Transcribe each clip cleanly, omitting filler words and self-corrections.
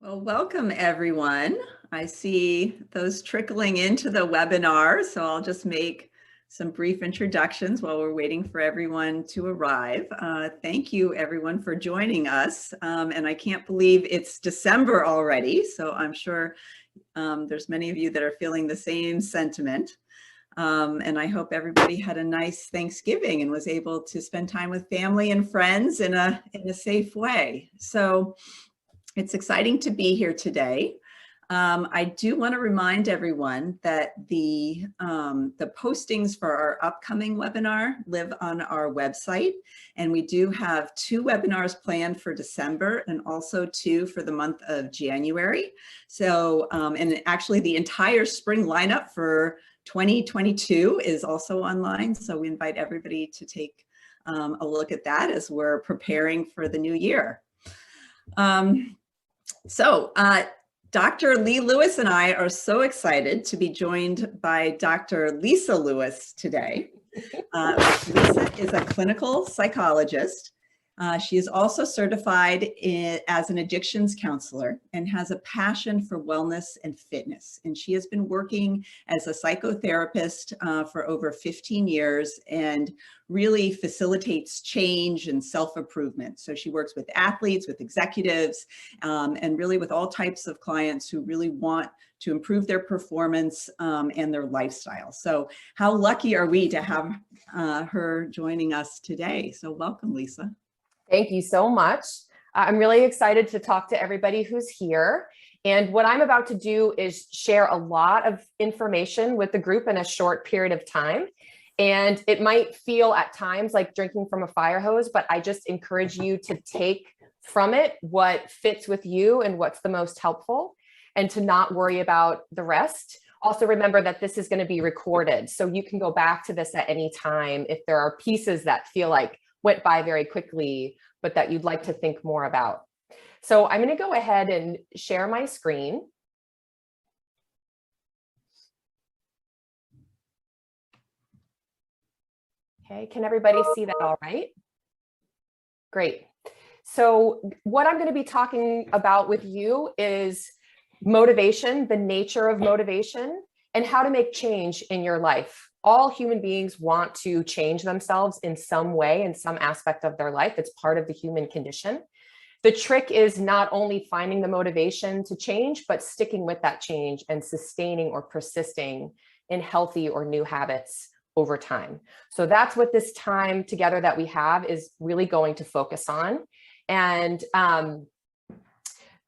Well, welcome everyone. I see those trickling into the webinar, so I'll just make some brief introductions while we're waiting for everyone to arrive. Thank you everyone for joining us. And I can't believe it's December already, so I'm sure there's many of you that are feeling the same sentiment. And I hope everybody had a nice Thanksgiving and was able to spend time with family and friends in a safe way. So it's exciting to be here today. I do want to remind everyone that the postings for our upcoming webinar live on our website, and we do have 2 webinars planned for December and also 2 for the month of January. So, and actually the entire spring lineup for 2022 is also online. So we invite everybody to take a look at that as we're preparing for the new year. Dr. Lee Lewis and I are so excited to be joined by Dr. Lisa Lewis today. Lisa is a clinical psychologist. She is also certified as an addictions counselor and has a passion for wellness and fitness. And she has been working as a psychotherapist for over 15 years and really facilitates change and self-improvement. So she works with athletes, with executives, and really with all types of clients who really want to improve their performance and their lifestyle. So how lucky are we to have her joining us today? So welcome, Lisa. Thank you so much. I'm really excited to talk to everybody who's here. And what I'm about to do is share a lot of information with the group in a short period of time. And it might feel at times like drinking from a fire hose, but I just encourage you to take from it what fits with you and what's the most helpful, and to not worry about the rest. Also remember that this is going to be recorded, so you can go back to this at any time if there are pieces that feel like went by very quickly, but that you'd like to think more about. So I'm going to go ahead and share my screen. Okay, can everybody see that all right? Great. So what I'm going to be talking about with you is motivation, the nature of motivation, and how to make change in your life. All human beings want to change themselves in some way, in some aspect of their life. It's part of the human condition. The trick is not only finding the motivation to change, but sticking with that change and sustaining or persisting in healthy or new habits over time. So that's what this time together that we have is really going to focus on. And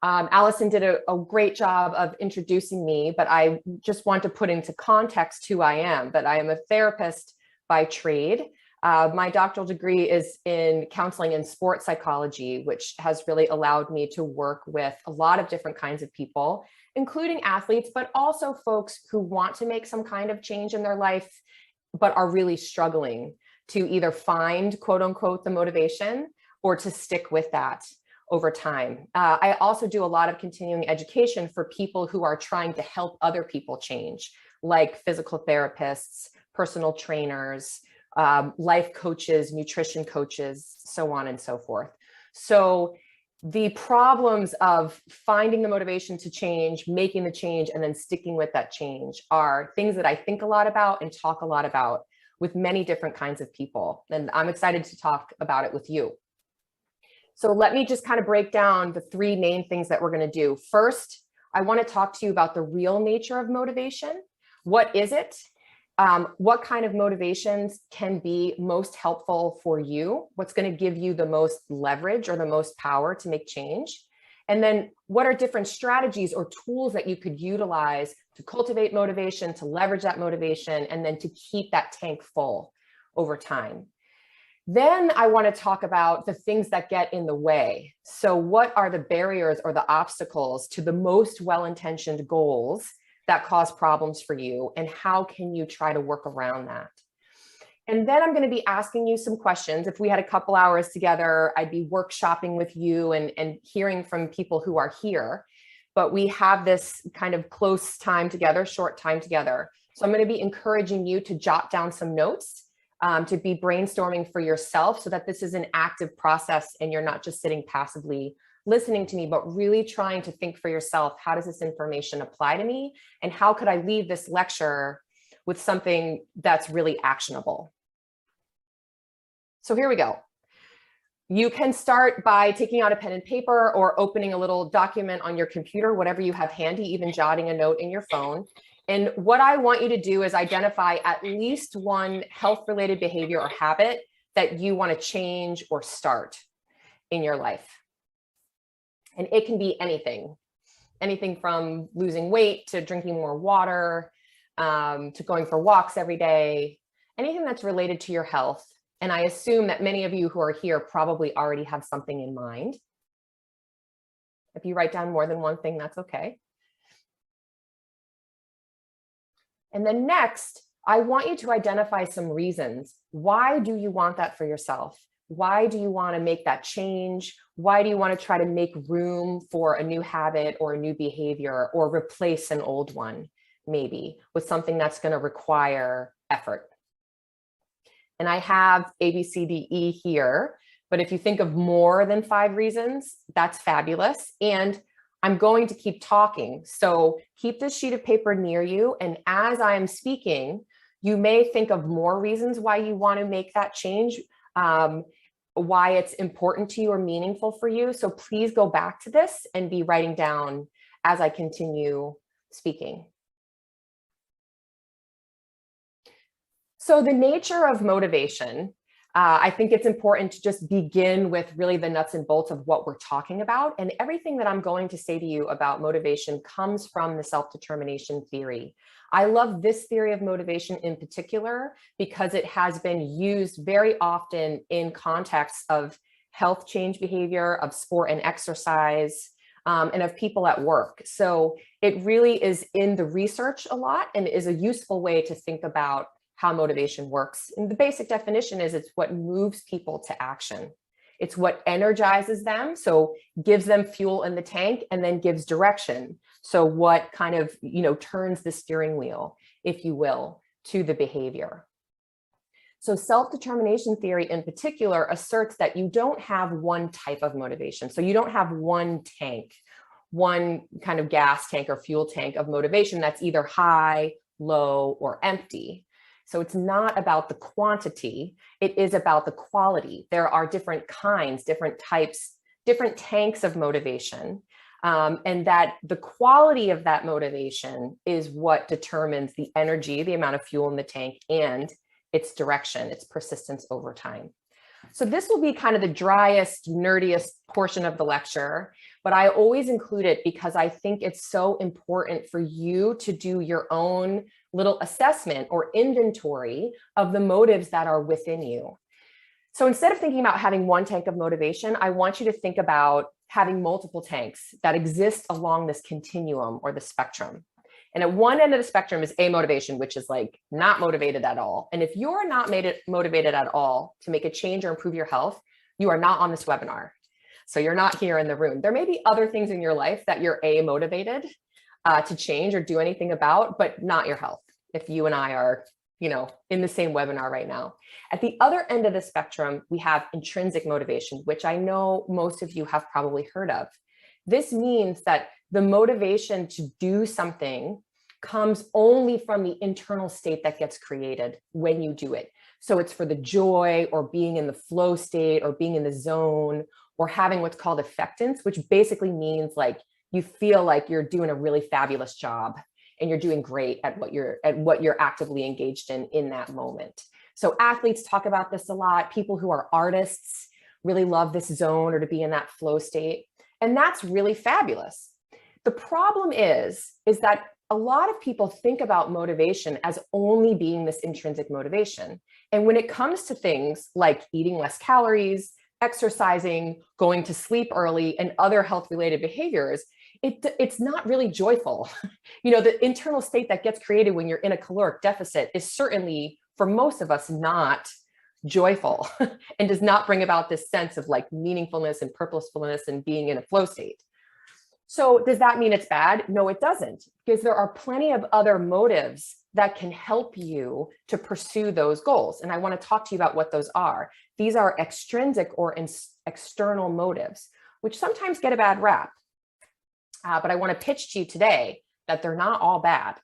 Allison did a great job of introducing me, but I just want to put into context who I am. But I am a therapist by trade. My doctoral degree is in counseling and sports psychology, which has really allowed me to work with a lot of different kinds of people, including athletes, but also folks who want to make some kind of change in their life, but are really struggling to either find, quote unquote, the motivation or to stick with that over time. I also do a lot of continuing education for people who are trying to help other people change, like physical therapists, personal trainers, life coaches, nutrition coaches, so on and so forth. So the problems of finding the motivation to change, making the change, and then sticking with that change are things that I think a lot about and talk a lot about with many different kinds of people. And I'm excited to talk about it with you. So let me just kind of break down the 3 main things that we're going to do. First, I want to talk to you about the real nature of motivation. What is it? What kind of motivations can be most helpful for you? What's going to give you the most leverage or the most power to make change? And then what are different strategies or tools that you could utilize to cultivate motivation, to leverage that motivation, and then to keep that tank full over time? Then I want to talk about the things that get in the way. So what are the barriers or the obstacles to the most well-intentioned goals that cause problems for you, and how can you try to work around that? And then I'm going to be asking you some questions. If we had a couple hours together, I'd be workshopping with you and hearing from people who are here. But we have this kind of close time together, short time together. So I'm going to be encouraging you to jot down some notes, to be brainstorming for yourself, so that this is an active process and you're not just sitting passively listening to me, but really trying to think for yourself, how does this information apply to me? And how could I leave this lecture with something that's really actionable? So here we go. You can start by taking out a pen and paper or opening a little document on your computer, whatever you have handy, even jotting a note in your phone. And what I want you to do is identify at least one health-related behavior or habit that you want to change or start in your life. And it can be anything from losing weight to drinking more water, to going for walks every day, anything that's related to your health. And I assume that many of you who are here probably already have something in mind. If you write down more than one thing, that's okay. And then next, I want you to identify some reasons. Why do you want that for yourself? Why do you want to make that change? Why do you want to try to make room for a new habit or a new behavior, or replace an old one, maybe with something that's going to require effort? And I have A, B, C, D, E here, but if you think of more than 5 reasons, that's fabulous. And I'm going to keep talking. So keep this sheet of paper near you. And as I am speaking, you may think of more reasons why you want to make that change, why it's important to you or meaningful for you. So please go back to this and be writing down as I continue speaking. So the nature of motivation, I think it's important to just begin with really the nuts and bolts of what we're talking about. And everything that I'm going to say to you about motivation comes from the self-determination theory. I love this theory of motivation in particular because it has been used very often in context of health change behavior, of sport and exercise, and of people at work. So it really is in the research a lot and is a useful way to think about how motivation works. And the basic definition is it's what moves people to action. It's what energizes them, so gives them fuel in the tank, and then gives direction. So what kind of, turns the steering wheel, if you will, to the behavior. So self-determination theory in particular asserts that you don't have one type of motivation. So you don't have one tank, one kind of gas tank or fuel tank of motivation that's either high, low, or empty. So it's not about the quantity, it is about the quality. There are different kinds, different types, different tanks of motivation. And that the quality of that motivation is what determines the energy, the amount of fuel in the tank, and its direction, its persistence over time. So this will be kind of the driest, nerdiest portion of the lecture, but I always include it because I think it's so important for you to do your own little assessment or inventory of the motives that are within you. So instead of thinking about having one tank of motivation, I want you to think about having multiple tanks that exist along this continuum or the spectrum. And at one end of the spectrum is A motivation, which is like not motivated at all. And if you're not motivated at all to make a change or improve your health, you are not on this webinar. So you're not here in the room. There may be other things in your life that you're A motivated to change or do anything about, but not your health. If you and I are, in the same webinar right now. At the other end of the spectrum, we have intrinsic motivation, which I know most of you have probably heard of. This means that the motivation to do something comes only from the internal state that gets created when you do it. So it's for the joy or being in the flow state or being in the zone or having what's called affectance, which basically means like you feel like you're doing a really fabulous job and you're doing great at what you're actively engaged in that moment. So athletes talk about this a lot. People who are artists really love this zone or to be in that flow state. And that's really fabulous. The problem is that a lot of people think about motivation as only being this intrinsic motivation. And when it comes to things like eating less calories, exercising, going to sleep early, and other health-related behaviors, it's not really joyful. The internal state that gets created when you're in a caloric deficit is certainly, for most of us, not joyful and does not bring about this sense of like meaningfulness and purposefulness and being in a flow state. So does that mean it's bad? No, it doesn't, because there are plenty of other motives that can help you to pursue those goals. And I want to talk to you about what those are. These are extrinsic or external motives. which sometimes get a bad rap. But I want to pitch to you today that they're not all bad.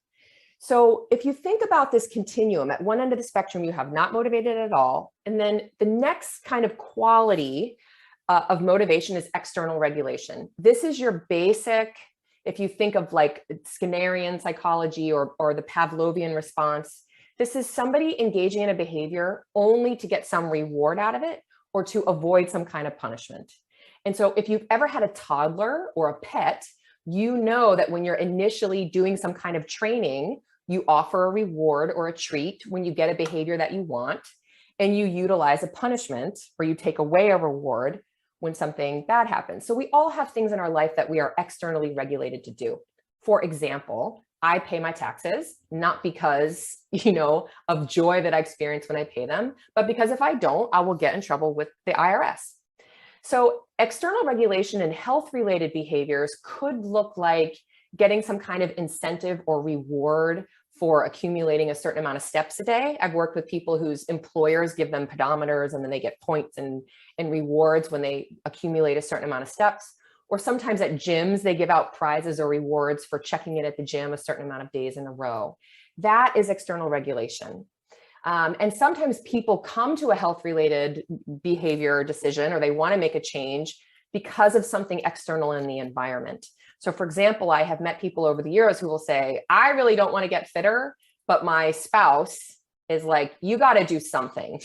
So if you think about this continuum, at one end of the spectrum, you have not motivated at all. And then the next kind of quality of motivation is external regulation. This is your basic, if you think of like Skinnerian psychology or the Pavlovian response, this is somebody engaging in a behavior only to get some reward out of it or to avoid some kind of punishment. And so if you've ever had a toddler or a pet, you know that when you're initially doing some kind of training, you offer a reward or a treat when you get a behavior that you want, and you utilize a punishment or you take away a reward when something bad happens. So we all have things in our life that we are externally regulated to do. For example, I pay my taxes, not because, of joy that I experience when I pay them, but because if I don't, I will get in trouble with the IRS. So external regulation in health-related behaviors could look like getting some kind of incentive or reward for accumulating a certain amount of steps a day. I've worked with people whose employers give them pedometers and then they get points and rewards when they accumulate a certain amount of steps. Or sometimes at gyms, they give out prizes or rewards for checking in at the gym a certain amount of days in a row. That is external regulation. And sometimes people come to a health-related behavior decision or they want to make a change because of something external in the environment. So for example, I have met people over the years who will say, I really don't want to get fitter, but my spouse is like, you got to do something.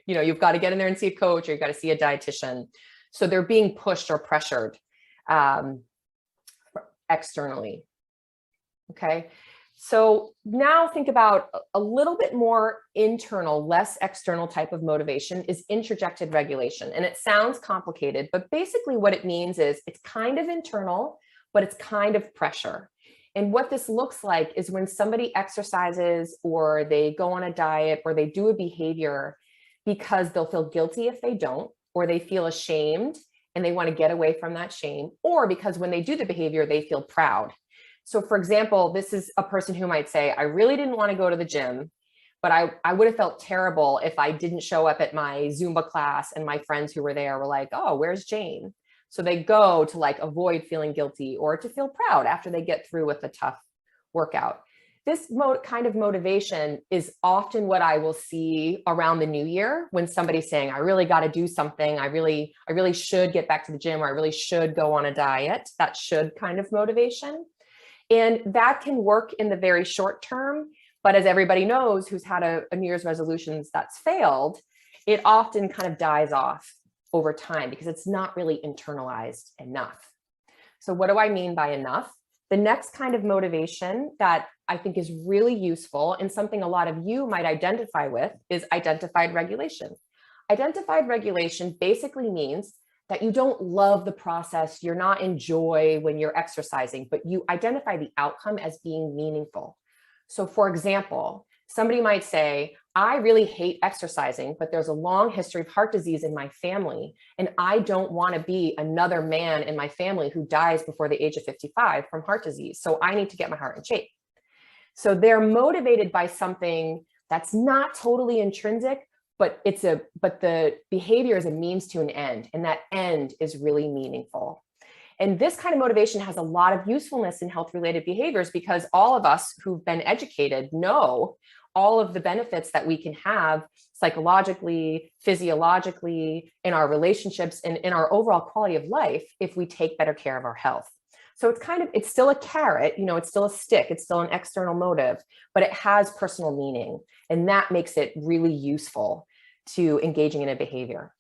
You've got to get in there and see a coach or you've got to see a dietitian. So they're being pushed or pressured externally. Okay. So now think about a little bit more internal, less external type of motivation is introjected regulation. And it sounds complicated, but basically what it means is it's kind of internal, but it's kind of pressure. And what this looks like is when somebody exercises or they go on a diet or they do a behavior because they'll feel guilty if they don't, or they feel ashamed and they want to get away from that shame, or because when they do the behavior, they feel proud. So for example, this is a person who might say, I really didn't want to go to the gym, but I would have felt terrible if I didn't show up at my Zumba class and my friends who were there were like, oh, where's Jane? So they go to like avoid feeling guilty or to feel proud after they get through with a tough workout. This kind of motivation is often what I will see around the new year when somebody's saying, I really got to do something. I really should get back to the gym, or I really should go on a diet. That should kind of motivation. And that can work in the very short term. But as everybody knows who's had a New Year's resolutions that's failed, it often kind of dies off over time because it's not really internalized enough. So what do I mean by enough? The next kind of motivation that I think is really useful and something a lot of you might identify with is identified regulation. Identified regulation basically means that you don't love the process, you're not in joy when you're exercising, but you identify the outcome as being meaningful. So for example, somebody might say, I really hate exercising, but there's a long history of heart disease in my family, and I don't want to be another man in my family who dies before the age of 55 from heart disease. So I need to get my heart in shape. So they're motivated by something that's not totally intrinsic, but the behavior is a means to an end, and that end is really meaningful. And this kind of motivation has a lot of usefulness in health-related behaviors because all of us who've been educated know all of the benefits that we can have psychologically, physiologically, in our relationships, and in our overall quality of life if we take better care of our health. So it's still a carrot, it's still a stick, it's still an external motive, but it has personal meaning. And that makes it really useful to engaging in a behavior.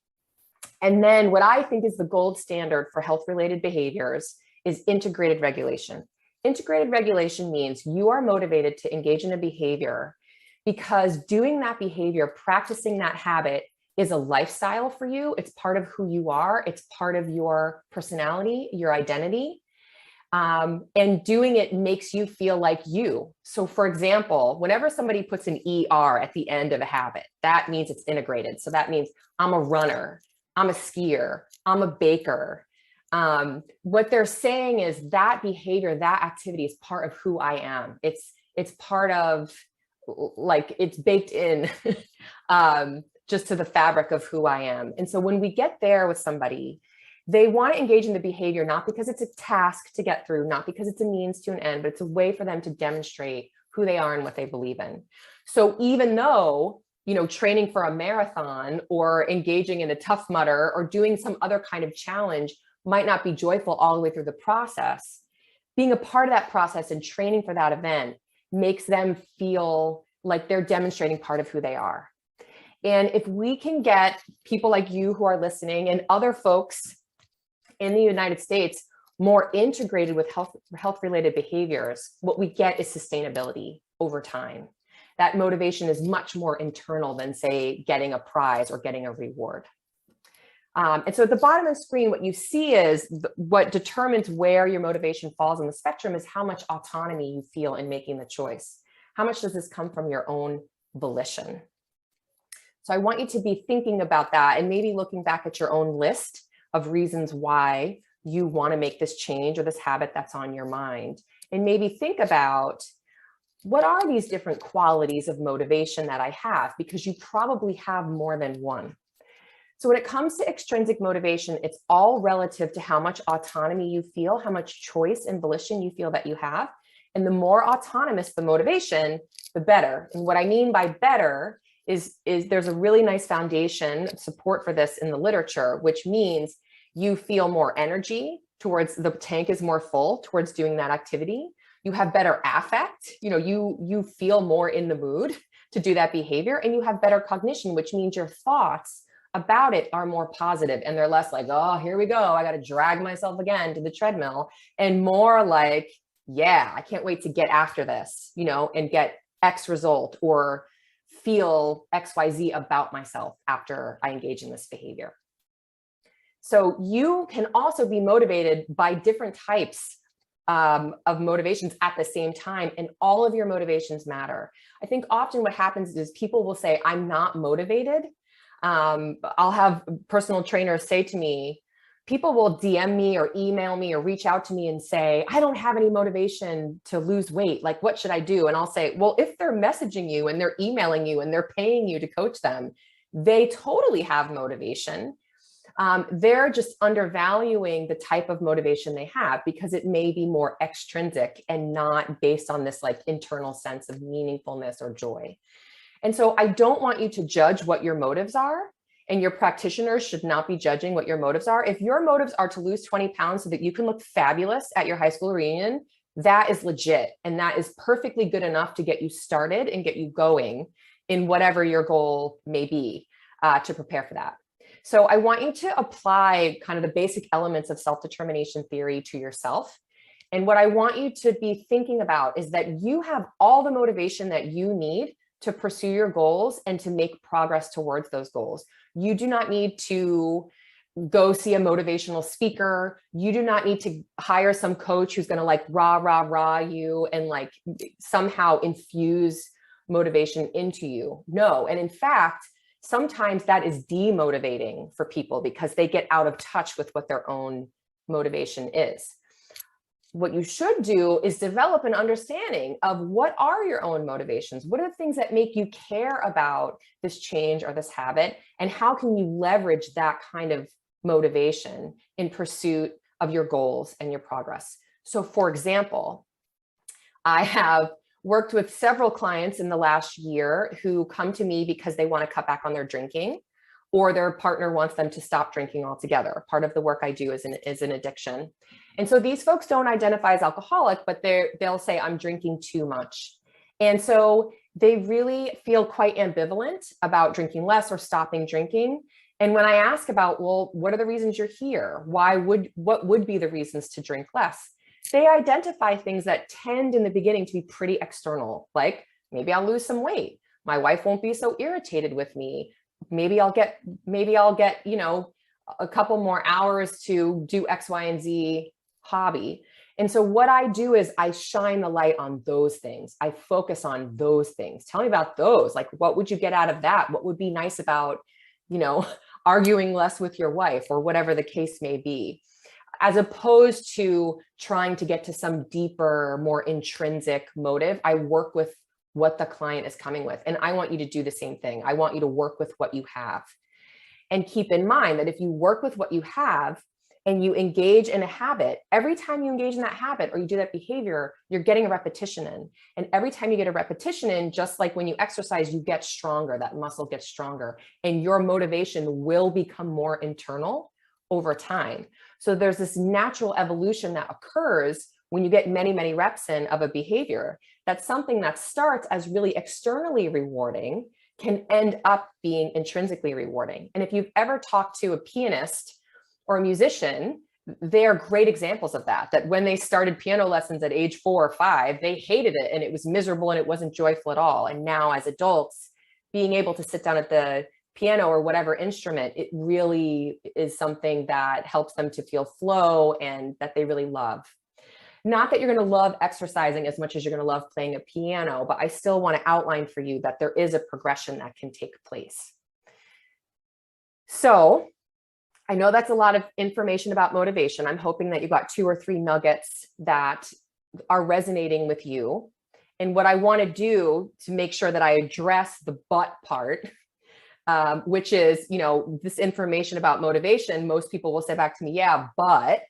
And then what I think is the gold standard for health-related behaviors is integrated regulation. Integrated regulation means you are motivated to engage in a behavior because doing that behavior, practicing that habit is a lifestyle for you. It's part of who you are. It's part of your personality, your identity. And doing it makes you feel like you. So for example, whenever somebody puts an ER at the end of a habit, that means it's integrated. So that means I'm a runner, I'm a skier, I'm a baker. What they're saying is that behavior, that activity is part of who I am. It's part of, like, it's baked in just to the fabric of who I am. And so when we get there with somebody, They want to engage in the behavior, not because it's a task to get through, not because it's a means to an end, but it's a way for them to demonstrate who they are and what they believe in. So even though, training for a marathon or engaging in a Tough Mudder or doing some other kind of challenge might not be joyful all the way through the process, being a part of that process and training for that event makes them feel like they're demonstrating part of who they are. And if we can get people like you who are listening and other folks in the United States more integrated with health-related behaviors, what we get is sustainability over time. That motivation is much more internal than, say, getting a prize or getting a reward. And so at the bottom of the screen, what you see is what determines where your motivation falls on the spectrum is how much autonomy you feel in making the choice. How much does this come from your own volition? So I want you to be thinking about that and maybe looking back at your own list of reasons why you want to make this change or this habit that's on your mind. And maybe think about, what are these different qualities of motivation that I have? Because you probably have more than one. So when it comes to extrinsic motivation, it's all relative to how much autonomy you feel, how much choice and volition you feel that you have. And the more autonomous the motivation, the better. And what I mean by better is there's a really nice foundation support for this in the literature, which means you feel more energy towards, the tank is more full towards doing that activity. You have better affect, you feel more in the mood to do that behavior, and you have better cognition, which means your thoughts about it are more positive and they're less like, oh, here we go, I got to drag myself again to the treadmill, and more like, yeah, I can't wait to get after this, and get X result or feel XYZ about myself after I engage in this behavior. So you can also be motivated by different types of motivations at the same time, and all of your motivations matter. I think often what happens is people will say, I'm not motivated. I'll have personal trainers say to me, people will DM me or email me or reach out to me and say, I don't have any motivation to lose weight. Like, what should I do? And I'll say, well, if they're messaging you and they're emailing you and they're paying you to coach them, they totally have motivation. They're just undervaluing the type of motivation they have because it may be more extrinsic and not based on this like internal sense of meaningfulness or joy. And so I don't want you to judge what your motives are, and your practitioners should not be judging what your motives are. If your motives are to lose 20 pounds so that you can look fabulous at your high school reunion, that is legit. And that is perfectly good enough to get you started and get you going in whatever your goal may be to prepare for that. So I want you to apply kind of the basic elements of self-determination theory to yourself. And what I want you to be thinking about is that you have all the motivation that you need to pursue your goals and to make progress towards those goals. You do not need to go see a motivational speaker. You do not need to hire some coach who's going to like rah you and like somehow infuse motivation into you. No. And in fact, sometimes that is demotivating for people because they get out of touch with what their own motivation is. What you should do is develop an understanding of what are your own motivations? What are the things that make you care about this change or this habit? And how can you leverage that kind of motivation in pursuit of your goals and your progress? So for example, I have worked with several clients in the last year who come to me because they want to cut back on their drinking, or their partner wants them to stop drinking altogether. Part of the work I do is an addiction. And so these folks don't identify as alcoholic, but they'll say, I'm drinking too much. And so they really feel quite ambivalent about drinking less or stopping drinking. And when I ask about, well, what are the reasons you're here? What would be the reasons to drink less? They identify things that tend in the beginning to be pretty external, like maybe I'll lose some weight. My wife won't be so irritated with me. Maybe I'll get, a couple more hours to do X, Y, and Z hobby. And so what I do is I shine the light on those things. I focus on those things. Tell me about those. Like, what would you get out of that? What would be nice about, arguing less with your wife or whatever the case may be, as opposed to trying to get to some deeper, more intrinsic motive. I work with what the client is coming with. And I want you to do the same thing. I want you to work with what you have. And keep in mind that if you work with what you have, and you engage in a habit, every time you engage in that habit or you do that behavior, you're getting a repetition in. And every time you get a repetition in, just like when you exercise, you get stronger, that muscle gets stronger, and your motivation will become more internal over time. So there's this natural evolution that occurs when you get many, many reps in of a behavior. That's something that starts as really externally rewarding can end up being intrinsically rewarding. And if you've ever talked to a pianist or a musician, they are great examples of that, that when they started piano lessons at age 4 or 5, they hated it and it was miserable and it wasn't joyful at all. And now as adults, being able to sit down at the piano or whatever instrument, it really is something that helps them to feel flow and that they really love. Not that you're going to love exercising as much as you're going to love playing a piano, but I still want to outline for you that there is a progression that can take place. So I know that's a lot of information about motivation. I'm hoping that you got 2 or 3 nuggets that are resonating with you. And what I want to do to make sure that I address the but part, which is, this information about motivation, most people will say back to me, yeah, but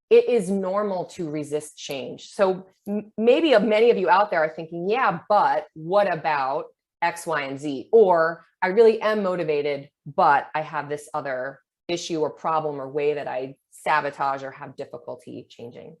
it is normal to resist change. So maybe many of you out there are thinking, yeah, but what about X, Y, and Z? Or I really am motivated, but I have this other issue or problem or way that I sabotage or have difficulty changing.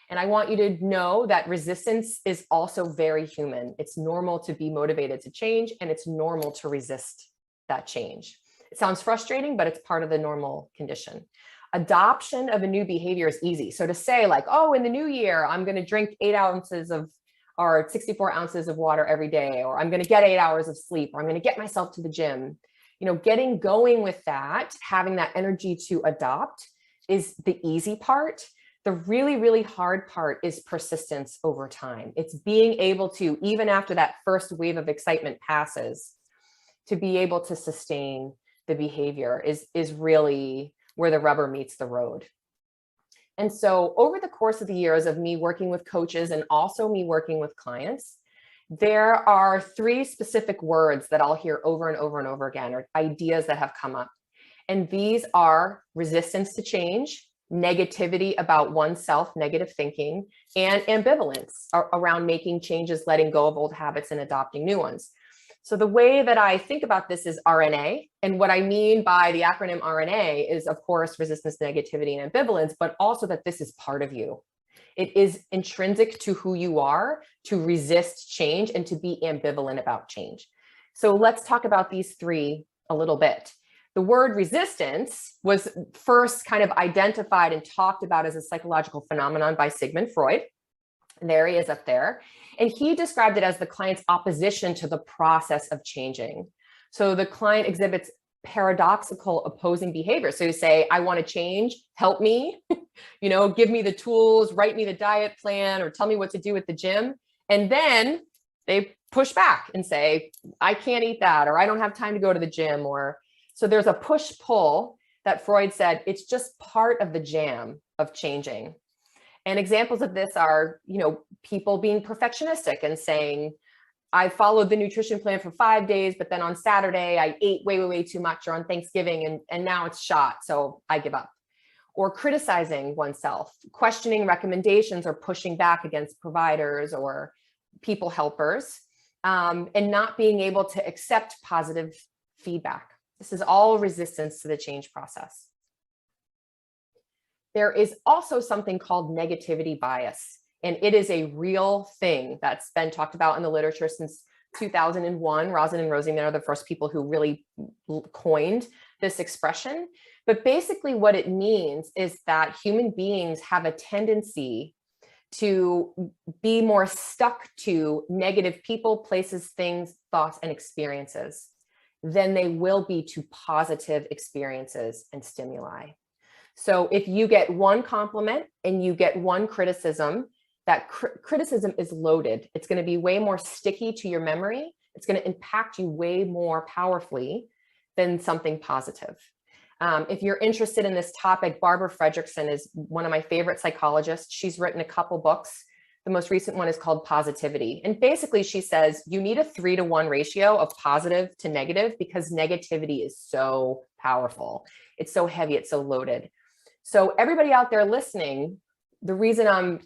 And I want you to know that resistance is also very human. It's normal to be motivated to change, and it's normal to resist that change. It sounds frustrating, but it's part of the normal condition. Adoption of a new behavior is easy. So to say like, oh, in the new year, I'm going to drink 8 ounces of or 64 ounces of water every day, or I'm going to get 8 hours of sleep, or I'm going to get myself to the gym. Getting going with that, having that energy to adopt is the easy part. The really, really hard part is persistence over time. It's being able to, even after that first wave of excitement passes, to be able to sustain the behavior is really where the rubber meets the road. And so over the course of the years of me working with coaches and also me working with clients, there are 3 specific words that I'll hear over and over and over again, or ideas that have come up. And these are resistance to change, negativity about oneself, negative thinking, and ambivalence around making changes, letting go of old habits and adopting new ones. So the way that I think about this is RNA. And what I mean by the acronym RNA is, of course, resistance, negativity, and ambivalence, but also that this is part of you. It is intrinsic to who you are to resist change and to be ambivalent about change. So let's talk about these 3 a little bit. The word resistance was first kind of identified and talked about as a psychological phenomenon by Sigmund Freud. And there he is up there. And he described it as the client's opposition to the process of changing. So the client exhibits paradoxical opposing behavior. So you say, I want to change, help me, give me the tools, write me the diet plan, or tell me what to do at the gym. And then they push back and say, I can't eat that, or I don't have time to go to the gym. Or so there's a push-pull that Freud said, it's just part of the jam of changing. And examples of this are, people being perfectionistic and saying, I followed the nutrition plan for 5 days, but then on Saturday I ate way, way, way too much, or on Thanksgiving, and now it's shot, so I give up. Or criticizing oneself, questioning recommendations or pushing back against providers or people helpers, and not being able to accept positive feedback. This is all resistance to the change process. There is also something called negativity bias, and it is a real thing that's been talked about in the literature since 2001. Rosin and Rosie are the first people who really coined this expression. But basically what it means is that human beings have a tendency to be more stuck to negative people, places, things, thoughts, and experiences than they will be to positive experiences and stimuli. So if you get one compliment and you get one criticism, that criticism is loaded. It's going to be way more sticky to your memory. It's going to impact you way more powerfully than something positive. If you're interested in this topic, Barbara Fredrickson is one of my favorite psychologists. She's written a couple books. The most recent one is called Positivity. And basically she says you need a 3-to-1 ratio of positive to negative because negativity is so powerful. It's so heavy, it's so loaded. So everybody out there listening, the reason I'm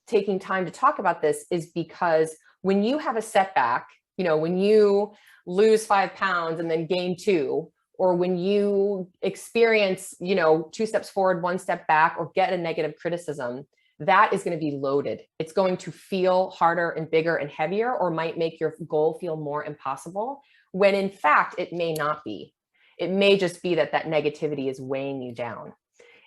taking time to talk about this is because when you have a setback, when you lose 5 pounds and then gain 2, or when you experience, 2 steps forward, 1 step back, or get a negative criticism, that is going to be loaded. It's going to feel harder and bigger and heavier, or might make your goal feel more impossible, when in fact, it may not be. It may just be that negativity is weighing you down.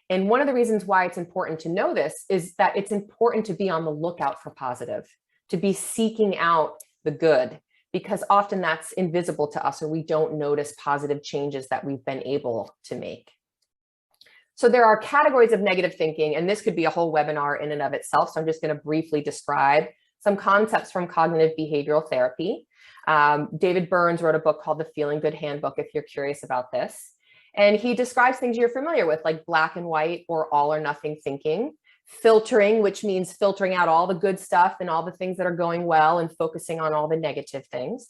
And one of the reasons why it's important to know this is that it's important to be on the lookout for positive, to be seeking out the good, because often that's invisible to us, or we don't notice positive changes that we've been able to make. So there are categories of negative thinking, and this could be a whole webinar in and of itself. So I'm just going to briefly describe some concepts from cognitive behavioral therapy. David Burns wrote a book called The Feeling Good Handbook, if you're curious about this. And he describes things you're familiar with, like black and white or all or nothing thinking. Filtering, which means filtering out all the good stuff and all the things that are going well and focusing on all the negative things.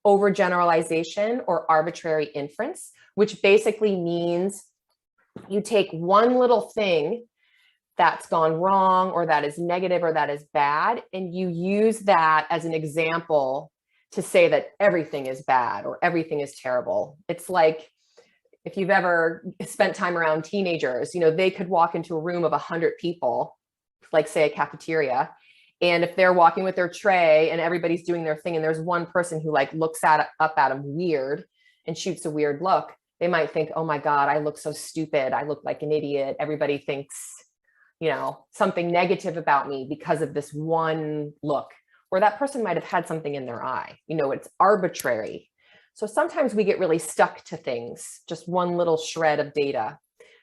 Overgeneralization or arbitrary inference, which basically means you take one little thing that's gone wrong, or that is negative, or that is bad, and you use that as an example to say that everything is bad or everything is terrible. It's like, if you've ever spent time around teenagers, they could walk into a room of 100 people, like say a cafeteria, and if they're walking with their tray and everybody's doing their thing, and there's one person who looks up at them weird and shoots a weird look, they might think, oh my God, I look so stupid. I look like an idiot. Everybody thinks, something negative about me because of this one look, or that person might have had something in their eye. It's arbitrary. So sometimes we get really stuck to things, just one little shred of data.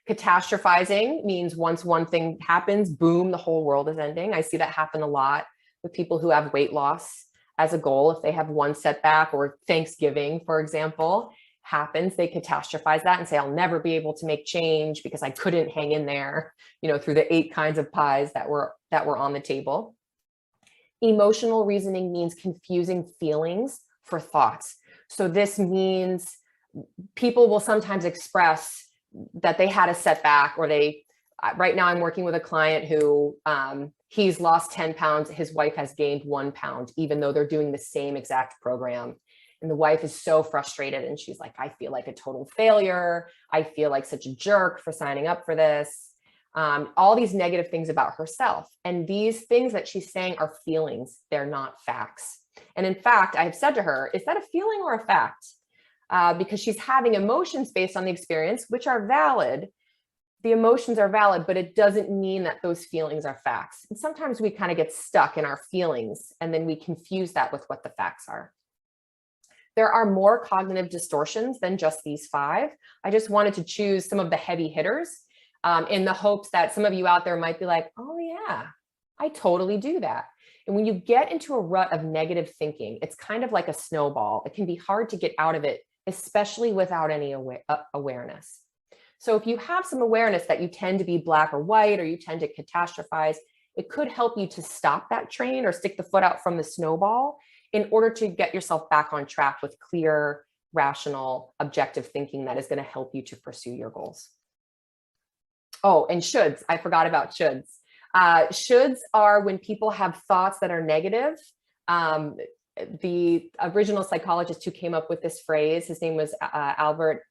Catastrophizing means once one thing happens, boom, the whole world is ending. I see that happen a lot with people who have weight loss as a goal. If they have one setback, or Thanksgiving, for example, happens, they catastrophize that and say, I'll never be able to make change because I couldn't hang in there, through the 8 kinds of pies that were on the table. Emotional reasoning means confusing feelings for thoughts. So this means people will sometimes express that they had a setback, or right now I'm working with a client who he's lost 10 pounds. His wife has gained 1 pound, even though they're doing the same exact program. And the wife is so frustrated. And she's like, I feel like a total failure. I feel like such a jerk for signing up for this. All these negative things about herself. And these things that she's saying are feelings. They're not facts. And in fact, I've said to her, is that a feeling or a fact? Because she's having emotions based on the experience, which are valid. The emotions are valid, but it doesn't mean that those feelings are facts. And sometimes we kind of get stuck in our feelings, and then we confuse that with what the facts are. There are more cognitive distortions than just these 5. I just wanted to choose some of the heavy hitters in the hopes that some of you out there might be like, oh yeah, I totally do that. And when you get into a rut of negative thinking, it's kind of like a snowball. It can be hard to get out of it, especially without any awareness. So if you have some awareness that you tend to be black or white, or you tend to catastrophize, it could help you to stop that train or stick the foot out from the snowball in order to get yourself back on track with clear, rational, objective thinking that is going to help you to pursue your goals. Oh, and shoulds. I forgot about shoulds. Shoulds are when people have thoughts that are negative. The original psychologist who came up with this phrase, his name was Albert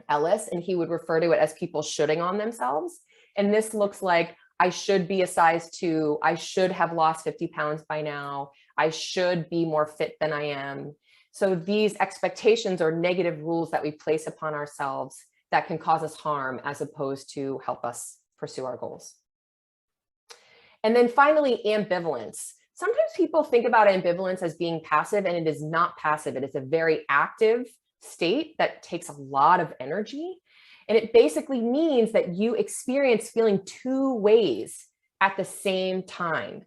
Ellis, and he would refer to it as people shoulding on themselves. And this looks like, I should be a size 2. I should have lost 50 pounds by now. I should be more fit than I am. So these expectations or negative rules that we place upon ourselves that can cause us harm as opposed to help us pursue our goals. And then finally, ambivalence. Sometimes people think about ambivalence as being passive, and it is not passive. It is a very active state that takes a lot of energy. And it basically means that you experience feeling 2 ways at the same time.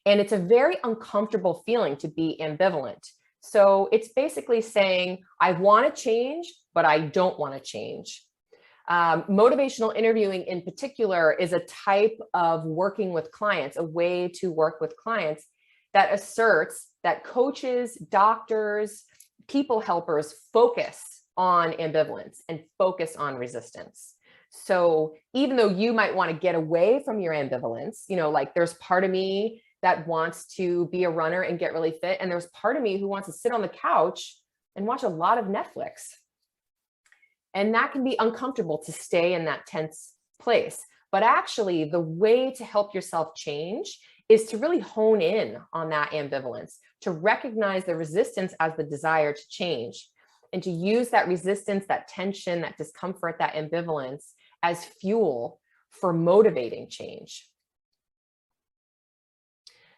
And it's a very uncomfortable feeling to be ambivalent. So it's basically saying, I want to change, but I don't want to change. Motivational interviewing in particular is a type of working with clients, a way to work with clients that asserts that coaches, doctors, people helpers focus on ambivalence and focus on resistance. So even though you might want to get away from your ambivalence, you know, like there's part of me that wants to be a runner and get really fit, and there's part of me who wants to sit on the couch and watch a lot of Netflix. And that can be uncomfortable to stay in that tense place. But actually, the way to help yourself change is to really hone in on that ambivalence, to recognize the resistance as the desire to change, and to use that resistance, that tension, that discomfort, that ambivalence as fuel for motivating change.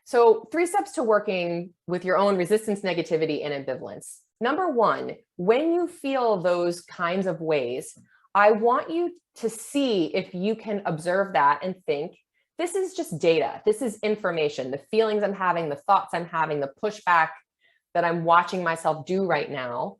So 3 steps to working with your own resistance, negativity, and ambivalence. Number 1, when you feel those kinds of ways, I want you to see if you can observe that and think, this is just data. This is information. The feelings I'm having, the thoughts I'm having, the pushback that I'm watching myself do right now.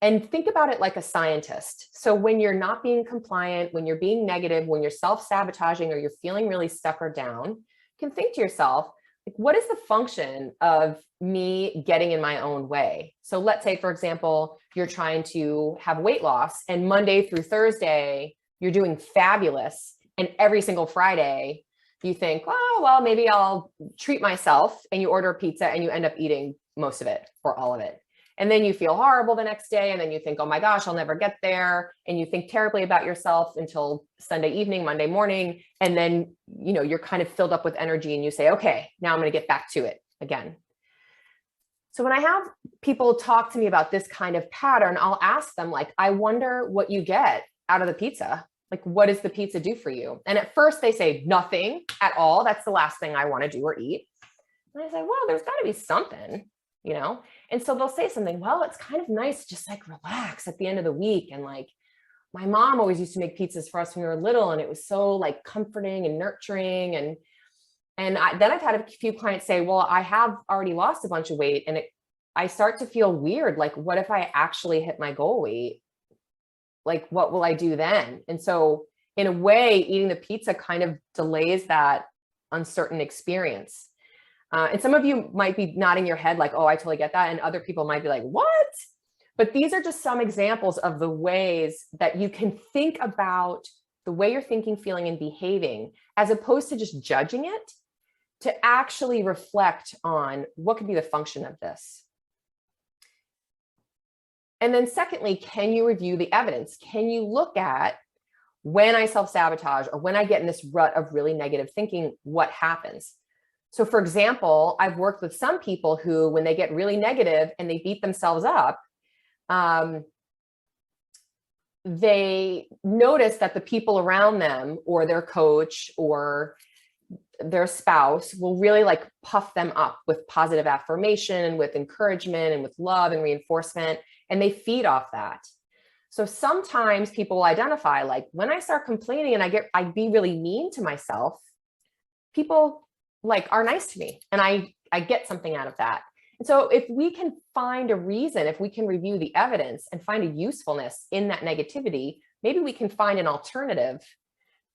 And think about it like a scientist. So when you're not being compliant, when you're being negative, when you're self-sabotaging or you're feeling really stuck or down, you can think to yourself, like, what is the function of me getting in my own way? So let's say, for example, you're trying to have weight loss and Monday through Thursday, you're doing fabulous. And every single Friday, you think, oh, well, maybe I'll treat myself, and you order a pizza and you end up eating most of it or all of it. And then you feel horrible the next day. And then you think, oh my gosh, I'll never get there. And you think terribly about yourself until Sunday evening, Monday morning. And then, you know, you're kind of filled up with energy and you say, okay, now I'm going to get back to it again. So when I have people talk to me about this kind of pattern, I'll ask them, like, I wonder what you get out of the pizza. Like, what does the pizza do for you? And at first they say nothing at all. That's the last thing I want to do or eat. And I say, well, there's got to be something, you know? And so they'll say something, well, it's kind of nice, just like relax at the end of the week. And like, my mom always used to make pizzas for us when we were little, and it was so like comforting and nurturing. And then I've had a few clients say, well, I have already lost a bunch of weight, and I start to feel weird. Like, what if I actually hit my goal weight? Like, what will I do then? And so in a way, eating the pizza kind of delays that uncertain experience. And some of you might be nodding your head like, oh, I totally get that. And other people might be like, what? But these are just some examples of the ways that you can think about the way you're thinking, feeling, and behaving, as opposed to just judging it, to actually reflect on what could be the function of this. And then secondly, can you review the evidence? Can you look at, when I self-sabotage or when I get in this rut of really negative thinking, what happens? So for example, I've worked with some people who, when they get really negative and they beat themselves up, they notice that the people around them or their coach or their spouse will really like puff them up with positive affirmation and with encouragement and with love and reinforcement, and they feed off that. So sometimes people will identify, like, when I start complaining and I be really mean to myself, people like are nice to me, and I get something out of that. And so if we can find a reason, if we can review the evidence and find a usefulness in that negativity, maybe we can find an alternative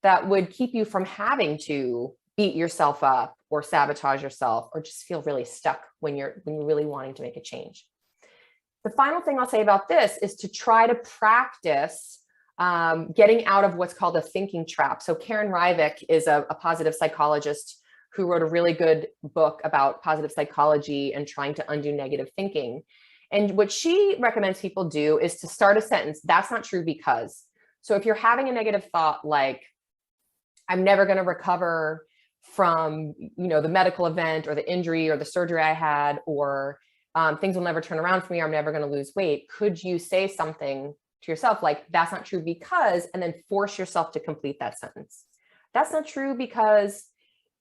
that would keep you from having to beat yourself up or sabotage yourself or just feel really stuck when you're really wanting to make a change. The final thing I'll say about this is to try to practice getting out of what's called a thinking trap. So Karen Rivik is a positive psychologist who wrote a really good book about positive psychology and trying to undo negative thinking. And what she recommends people do is to start a sentence, that's not true because. So if you're having a negative thought, like, I'm never going to recover from, you know, the medical event or the injury or the surgery I had, or things will never turn around for me, or I'm never going to lose weight. Could you say something to yourself like, that's not true because, and then force yourself to complete that sentence. That's not true because,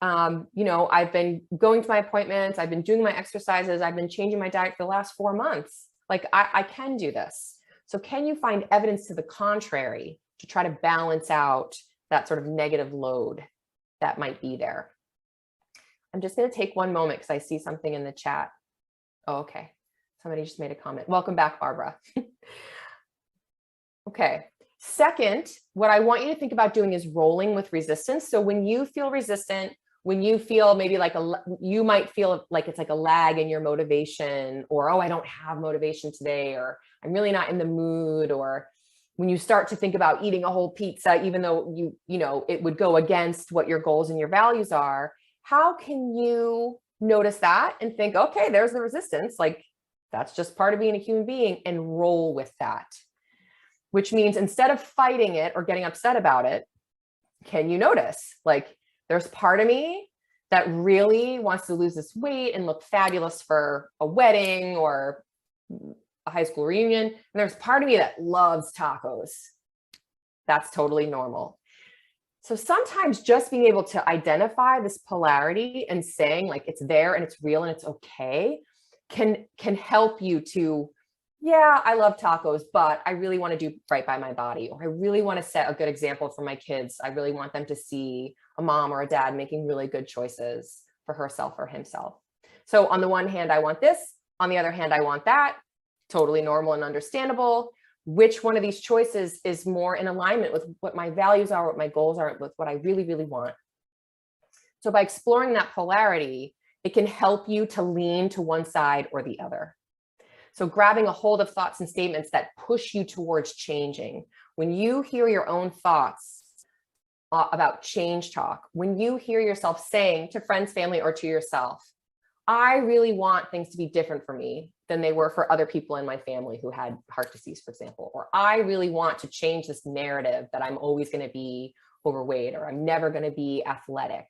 you know, I've been going to my appointments, I've been doing my exercises, I've been changing my diet for the last 4 months. Like, I can do this. So can you find evidence to the contrary to try to balance out that sort of negative load that might be there? I'm just going to take one moment because I see something in the chat. Oh, okay. Somebody just made a comment. Welcome back, Barbara. Okay. Second, what I want you to think about doing is rolling with resistance. So when you feel resistant, when you feel maybe like you might feel like it's like a lag in your motivation, or, oh, I don't have motivation today, or I'm really not in the mood, or when you start to think about eating a whole pizza, even though you know, it would go against what your goals and your values are, how can you notice that and think, okay, there's the resistance. Like, that's just part of being a human being, and roll with that. Which means instead of fighting it or getting upset about it, can you notice, like, there's part of me that really wants to lose this weight and look fabulous for a wedding or a high school reunion. And there's part of me that loves tacos. That's totally normal. So sometimes just being able to identify this polarity and saying, like, it's there and it's real and it's okay, can help you to, yeah, I love tacos, but I really want to do right by my body, or I really want to set a good example for my kids. I really want them to see a mom or a dad making really good choices for herself or himself. So on the one hand, I want this. On the other hand, I want that. Totally normal and understandable. Which one of these choices is more in alignment with what my values are, what my goals are, with what I really, really want? So by exploring that polarity, it can help you to lean to one side or the other. So grabbing a hold of thoughts and statements that push you towards changing. When you hear your own thoughts about change talk, when you hear yourself saying to friends, family, or to yourself, I really want things to be different for me than they were for other people in my family who had heart disease, for example, or I really want to change this narrative that I'm always going to be overweight, or I'm never going to be athletic.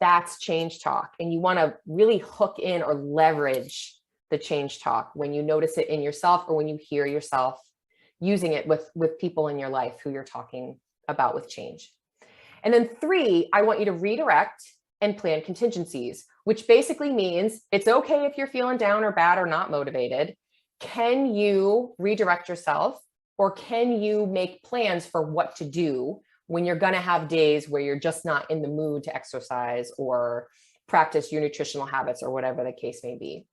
That's change talk. And you want to really hook in or leverage the change talk when you notice it in yourself, or when you hear yourself using it with people in your life who you're talking about with change. And then 3, I want you to redirect and plan contingencies, which basically means it's okay if you're feeling down or bad or not motivated. Can you redirect yourself, or can you make plans for what to do when you're going to have days where you're just not in the mood to exercise or practice your nutritional habits, or whatever the case may be?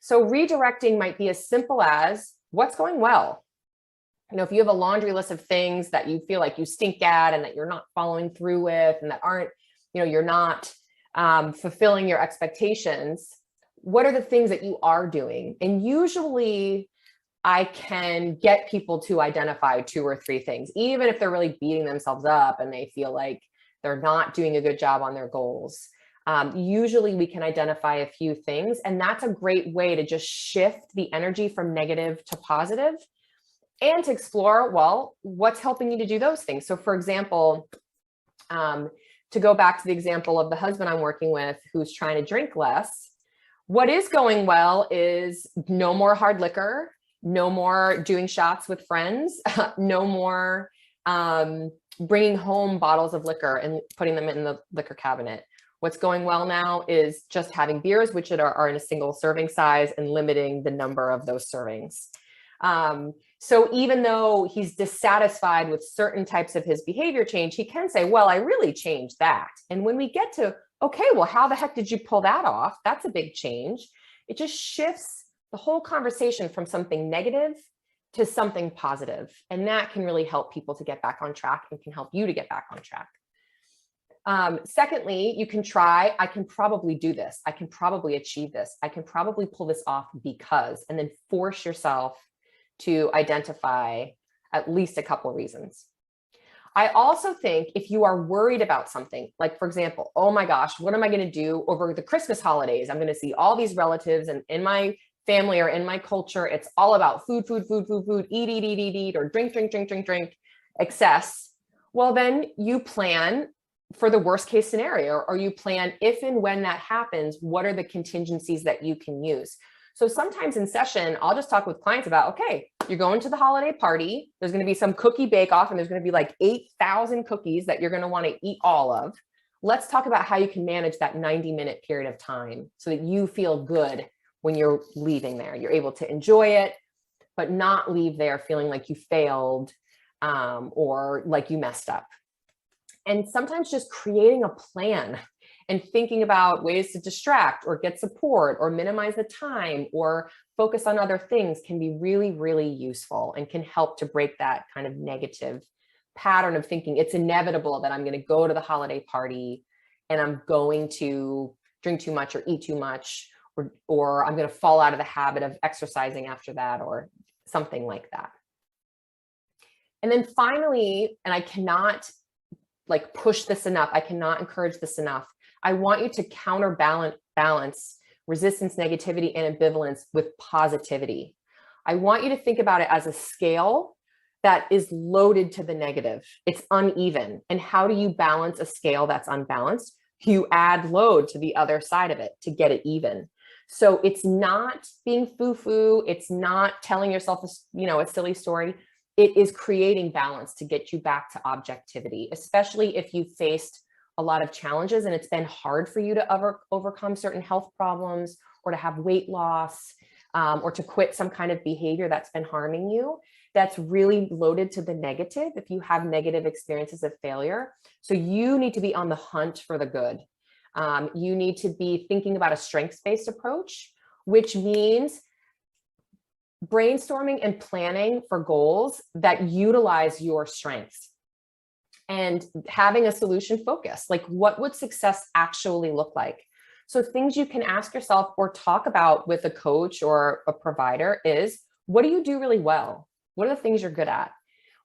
So redirecting might be as simple as, what's going well? You know, if you have a laundry list of things that you feel like you stink at and that you're not following through with, and that aren't, you know, you're not fulfilling your expectations, what are the things that you are doing? And usually I can get people to identify 2 or 3 things, even if they're really beating themselves up and they feel like they're not doing a good job on their goals. Usually we can identify a few things, and that's a great way to just shift the energy from negative to positive, and to explore, well, what's helping you to do those things? So for example, to go back to the example of the husband I'm working with who's trying to drink less, what is going well is no more hard liquor, no more doing shots with friends, no more bringing home bottles of liquor and putting them in the liquor cabinet. What's going well now is just having beers, which are in a single serving size, and limiting the number of those servings. So even though he's dissatisfied with certain types of his behavior change, he can say, well, I really changed that. And when we get to, okay, well, how the heck did you pull that off? That's a big change. It just shifts the whole conversation from something negative to something positive. And that can really help people to get back on track, and can help you to get back on track. Secondly, you can try, I can probably do this. I can probably achieve this. I can probably pull this off because, and then force yourself to identify at least a couple of reasons. I also think if you are worried about something, like for example, oh my gosh, what am I going to do over the Christmas holidays? I'm going to see all these relatives, and in my family or in my culture, it's all about food, food, food, food, food, eat, or drink, excess. Well, then you plan for the worst case scenario, or you plan if and when that happens, what are the contingencies that you can use? So sometimes in session, I'll just talk with clients about, okay, you're going to the holiday party. There's going to be some cookie bake off, and there's going to be like 8,000 cookies that you're going to want to eat all of. Let's talk about how you can manage that 90-minute period of time so that you feel good when you're leaving there. You're able to enjoy it, but not leave there feeling like you failed or like you messed up. And sometimes just creating a plan And thinking about ways to distract or get support or minimize the time or focus on other things can be really, really useful and can help to break that kind of negative pattern of thinking it's inevitable that I'm going to go to the holiday party and I'm going to drink too much or eat too much, or I'm going to fall out of the habit of exercising after that, or something like that. And then finally, and I cannot like push this enough, I cannot encourage this enough, I want you to counterbalance resistance, negativity, and ambivalence with positivity. I want you to think about it as a scale that is loaded to the negative. It's uneven. And how do you balance a scale that's unbalanced? You add load to the other side of it to get it even. So it's not being foo-foo. It's not telling yourself a silly story. It is creating balance to get you back to objectivity, especially if you faced a lot of challenges and it's been hard for you to overcome certain health problems, or to have weight loss, or to quit some kind of behavior that's been harming you. That's really loaded to the negative if you have negative experiences of failure. So you need to be on the hunt for the good. You need to be thinking about a strengths-based approach, which means brainstorming and planning for goals that utilize your strengths and having a solution focus. Like, what would success actually look like? So things you can ask yourself or talk about with a coach or a provider is, what do you do really well? What are the things you're good at?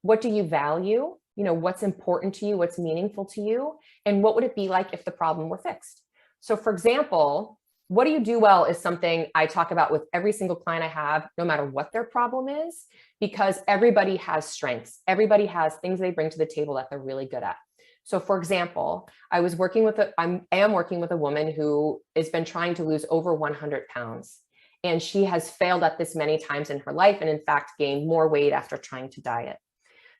What do you value? What's important to you? What's meaningful to you? And what would it be like if the problem were fixed? So for example, what do you do well is something I talk about with every single client I have, no matter what their problem is, because everybody has strengths. Everybody has things they bring to the table that they're really good at. So for example, I am working with a woman who has been trying to lose over 100 pounds. And she has failed at this many times in her life, and in fact, gained more weight after trying to diet.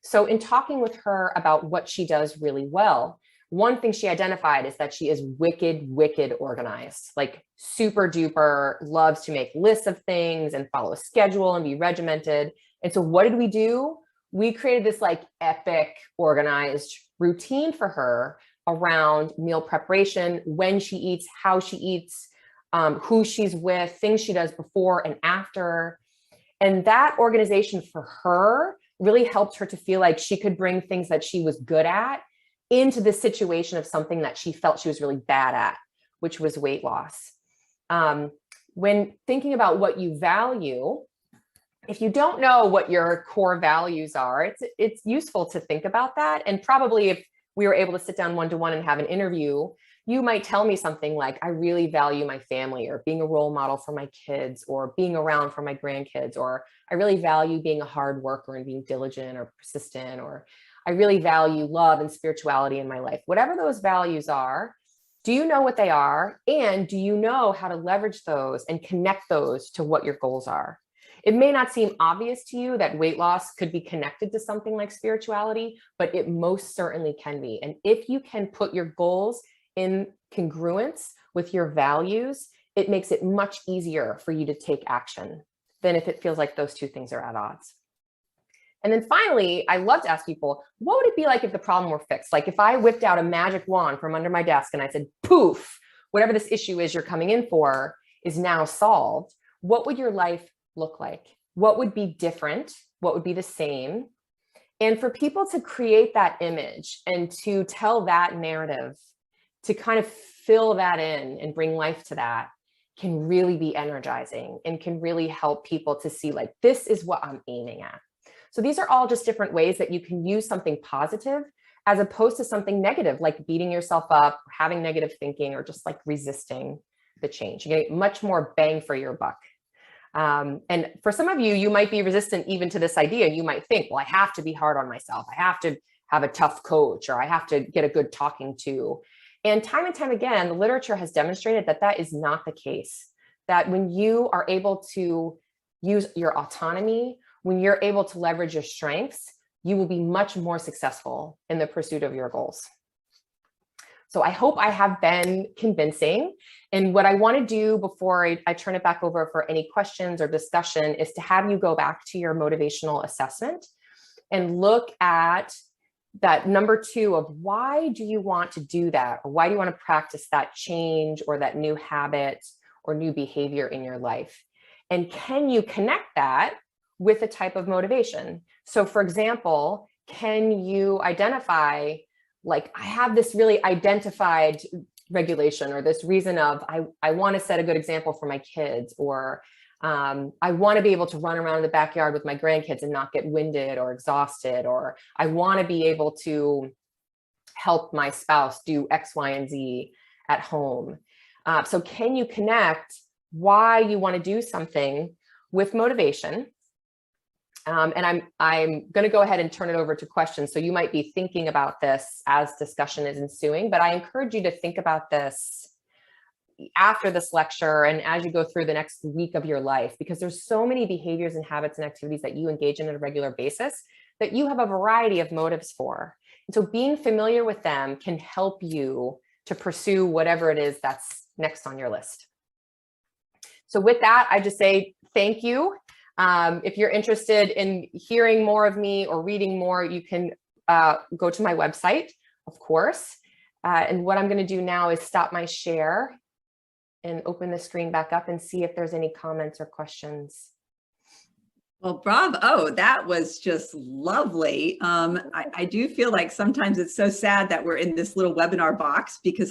So in talking with her about what she does really well, one thing she identified is that she is wicked organized, like super duper, loves to make lists of things and follow a schedule and be regimented. And so what did we do? We created this like epic organized routine for her around meal preparation, when she eats, how she eats, who she's with, things she does before and after. And that organization for her really helped her to feel like she could bring things that she was good at into the situation of something that she felt she was really bad at, which was weight loss. When thinking about what you value, if you don't know what your core values are, it's useful to think about that. And probably if we were able to sit down one-to-one and have an interview, you might tell me something like, I really value my family, or being a role model for my kids, or being around for my grandkids, or I really value being a hard worker and being diligent or persistent, or I really value love and spirituality in my life. Whatever those values are, do you know what they are? And do you know how to leverage those and connect those to what your goals are? It may not seem obvious to you that weight loss could be connected to something like spirituality, but it most certainly can be. And if you can put your goals in congruence with your values, it makes it much easier for you to take action than if it feels like those two things are at odds. And then finally, I love to ask people, what would it be like if the problem were fixed? Like if I whipped out a magic wand from under my desk and I said, poof, whatever this issue is you're coming in for is now solved. What would your life look like? What would be different? What would be the same? And for people to create that image and to tell that narrative, to kind of fill that in and bring life to that, can really be energizing and can really help people to see, like, this is what I'm aiming at. So these are all just different ways that you can use something positive as opposed to something negative, like beating yourself up, having negative thinking, or just like resisting the change. You get much more bang for your buck. And for some of you, you might be resistant even to this idea. You might think, well, I have to be hard on myself. I have to have a tough coach, or I have to get a good talking to. And time again, the literature has demonstrated that that is not the case. That when you are able to use your autonomy, when you're able to leverage your strengths, you will be much more successful in the pursuit of your goals. So I hope I have been convincing. And what I want to do before I turn it back over for any questions or discussion is to have you go back to your motivational assessment and look at that number two of why do you want to do that? Or why do you want to practice that change or that new habit or new behavior in your life? And can you connect that with a type of motivation? So for example, can you identify, like, I have this really identified regulation or this reason of, I want to set a good example for my kids, or I want to be able to run around in the backyard with my grandkids and not get winded or exhausted, or I want to be able to help my spouse do X, Y, and Z at home. So can you connect why you want to do something with motivation? And I'm going to go ahead and turn it over to questions. So you might be thinking about this as discussion is ensuing, but I encourage you to think about this after this lecture and as you go through the next week of your life, because there's so many behaviors and habits and activities that you engage in on a regular basis that you have a variety of motives for. And so being familiar with them can help you to pursue whatever it is that's next on your list. So with that, I just say thank you. If you're interested in hearing more of me or reading more, you can go to my website, of course. And what I'm going to do now is stop my share and open the screen back up and see if there's any comments or questions. Well, bravo. That was just lovely. I do feel like sometimes it's so sad that we're in this little webinar box, because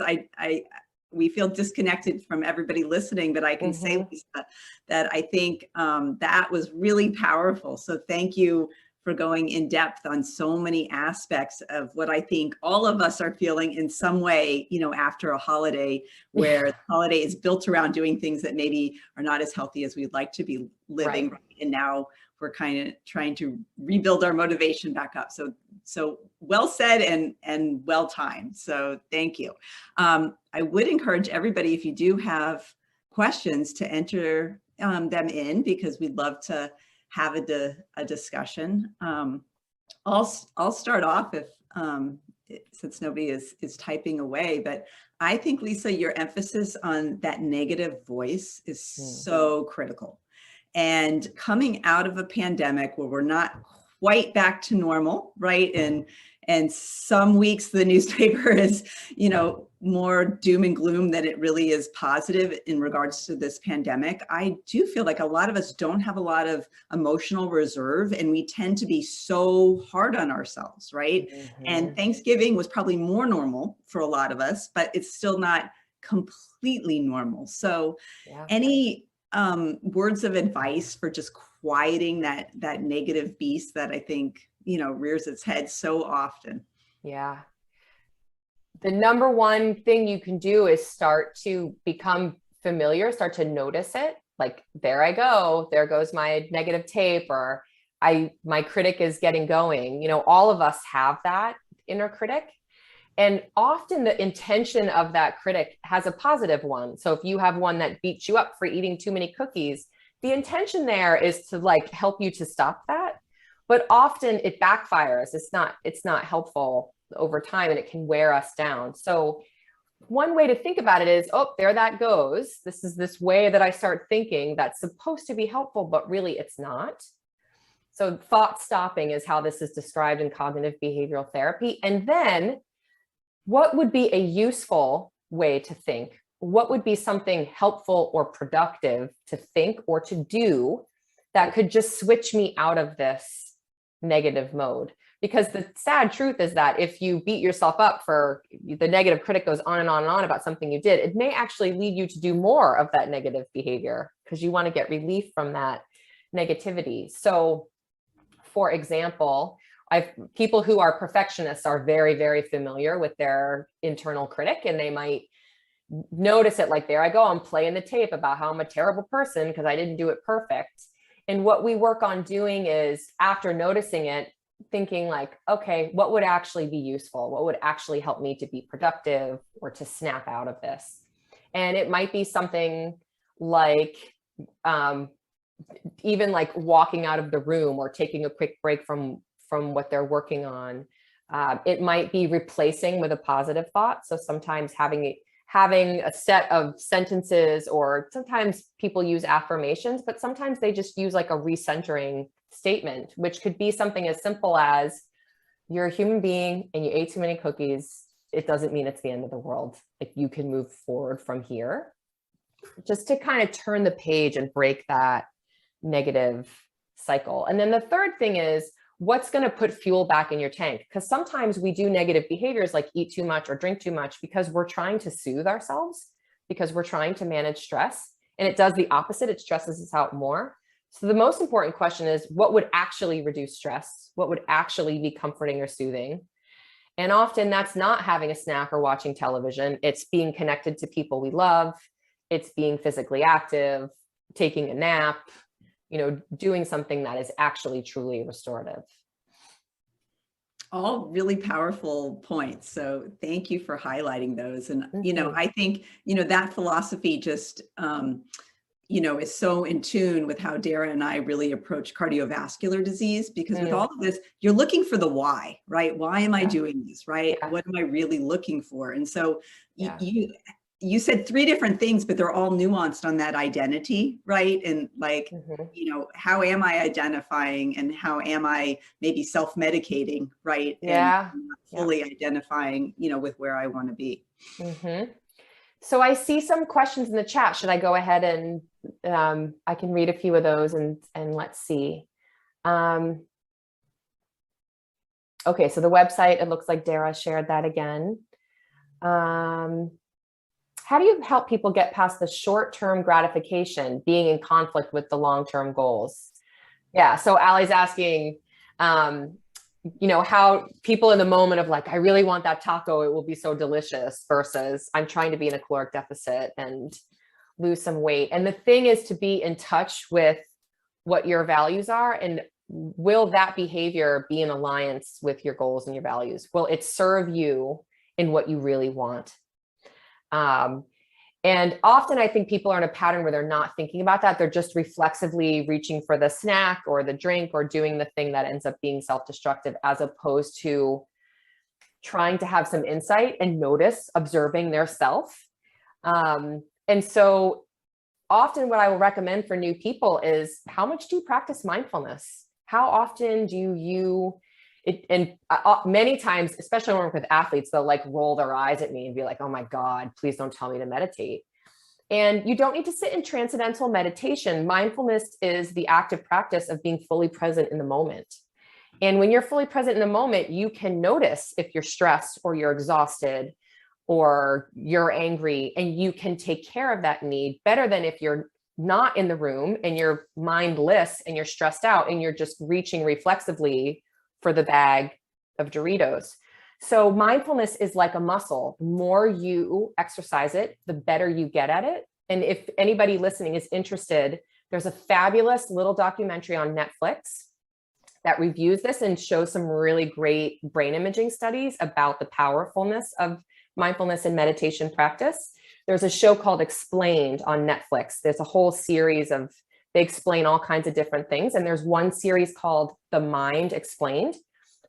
we feel disconnected from everybody listening, but I can say, Lisa, that I think that was really powerful. So thank you for going in depth on so many aspects of what I think all of us are feeling in some way, you know, after a holiday, where the holiday is built around doing things that maybe are not as healthy as we'd like to be living. Right. And now we're kind of trying to rebuild our motivation back up. So well said and well timed. So thank you. I would encourage everybody, if you do have questions, to enter them in, because we'd love to have a discussion. I'll start off if since nobody is typing away, but I think, Lisa, your emphasis on that negative voice is so critical. And coming out of a pandemic where we're not quite back to normal, right? And some weeks the newspaper is, you know, more doom and gloom than it really is positive in regards to this pandemic. I do feel like a lot of us don't have a lot of emotional reserve, and we tend to be so hard on ourselves, right? And Thanksgiving was probably more normal for a lot of us, but it's still not completely normal. So any words of advice for just quieting that negative beast that I think, you know, rears its head so often? Yeah. The number one thing you can do is start to become familiar, start to notice it. Like, there I go, there goes my negative tape, or my critic is getting going. You know, all of us have that inner critic. And often the intention of that critic has a positive one. So if you have one that beats you up for eating too many cookies, the intention there is to like help you to stop that. But often it backfires. It's not helpful over time, and it can wear us down. So one way to think about it is, oh, there that goes. This is this way that I start thinking that's supposed to be helpful, but really it's not. So thought stopping is how this is described in cognitive behavioral therapy. And then what would be a useful way to think? What would be something helpful or productive to think or to do that could just switch me out of this negative mode? Because the sad truth is that if you beat yourself up for the negative critic goes on and on and on about something you did, it may actually lead you to do more of that negative behavior because you want to get relief from that negativity. So for example, people who are perfectionists are very, very familiar with their internal critic, and they might notice it like, there I go, I'm playing the tape about how I'm a terrible person because I didn't do it perfect. And what we work on doing is, after noticing it, thinking like, okay, what would actually be useful? What would actually help me to be productive or to snap out of this? And it might be something like, even like walking out of the room or taking a quick break from what they're working on. It might be replacing with a positive thought. So sometimes having a set of sentences, or sometimes people use affirmations, but sometimes they just use like a recentering statement, which could be something as simple as, you're a human being and you ate too many cookies, it doesn't mean it's the end of the world. Like, you can move forward from here, just to kind of turn the page and break that negative cycle. And then the third thing is, what's going to put fuel back in your tank? Because sometimes we do negative behaviors like eat too much or drink too much because we're trying to soothe ourselves, because we're trying to manage stress. And it does the opposite. It stresses us out more. So the most important question is, what would actually reduce stress? What would actually be comforting or soothing? And often that's not having a snack or watching television. It's being connected to people we love. It's being physically active, taking a nap, doing something that is actually truly restorative. All really powerful points. So thank you for highlighting those. And, I think, that philosophy just, is so in tune with how Dara and I really approach cardiovascular disease, because with all of this, you're looking for the why, right? Why am I doing this, right? What am I really looking for? And so you said 3 different things, but they're all nuanced on that identity, right? And like, how am I identifying, and how am I maybe self-medicating, right? And fully identifying, with where I want to be. So I see some questions in the chat. Should I go ahead and I can read a few of those and let's see. Okay, so the website, it looks like Dara shared that again. How do you help people get past the short-term gratification, being in conflict with the long-term goals? Yeah, so Allie's asking, how people in the moment of like, I really want that taco, it will be so delicious, versus I'm trying to be in a caloric deficit and lose some weight. And the thing is to be in touch with what your values are, and will that behavior be in alliance with your goals and your values? Will it serve you in what you really want? And often I think people are in a pattern where they're not thinking about that. They're just reflexively reaching for the snack or the drink or doing the thing that ends up being self-destructive, as opposed to trying to have some insight and notice, observing their self. And so often what I will recommend for new people is, how much do you practice mindfulness? How often do you many times, especially when I work with athletes, they'll like roll their eyes at me and be like, oh my God, please don't tell me to meditate. And you don't need to sit in transcendental meditation. Mindfulness is the active practice of being fully present in the moment. And when you're fully present in the moment, you can notice if you're stressed or you're exhausted or you're angry, and you can take care of that need better than if you're not in the room and you're mindless and you're stressed out and you're just reaching reflexively for the bag of Doritos. So mindfulness is like a muscle. The more you exercise it, the better you get at it. And if anybody listening is interested, there's a fabulous little documentary on Netflix that reviews this and shows some really great brain imaging studies about the powerfulness of mindfulness and meditation practice. There's a show called Explained on Netflix. There's a whole series of, they explain all kinds of different things. And there's one series called The Mind Explained.